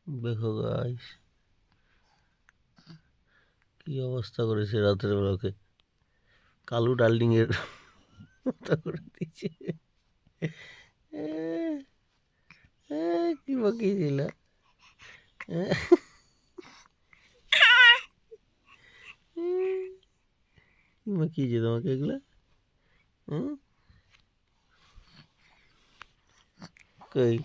দেখো গাইস, কি অবস্থা করেছে রাতের বেলাকে, কালু ডাল্ডিং এর মতো করে দিচ্ছে। কি বাকিয়েছিল, কি বাকিয়েছে তোমাকে এগুলা? কই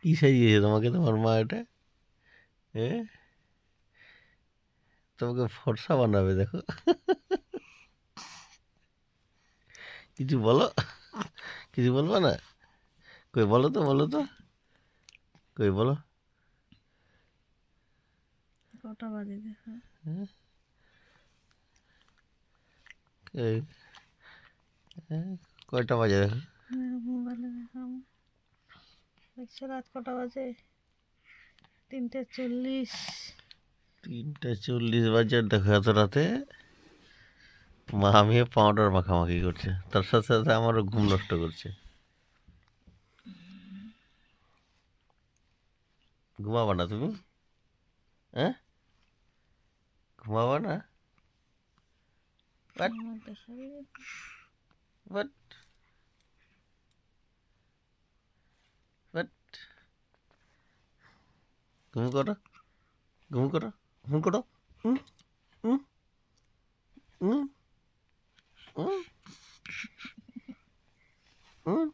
কি সাজিয়েছে তোমাকে তোমার মা এটা? হ্যাঁ, তোমাকে ফর্সা বানাবে দেখো। কিছু বলো, কিছু বলবো না? কই বলো তো, বলো তো, কই বলো। কটা বাজে দেখো? এই, কয়টা বাজে দেখো? মোবাইলে দেখো আমার। দেখছো রাত কটা বাজে? 3:40। 3:40 বাজে, আর দেখো এত রাতে মা আমি পাউডার মাখামাখি করছে, তার সাথে সাথে আমারও ঘুম নষ্ট করছে। ঘুমাবা না তুমি? হ্যাঁ, ঘুমাবা না? বাট আমার দেখাবে বাট বাট ঘুম করো, ঘুম করো, ঘুম করো। হুম হুম হুম হুম হুম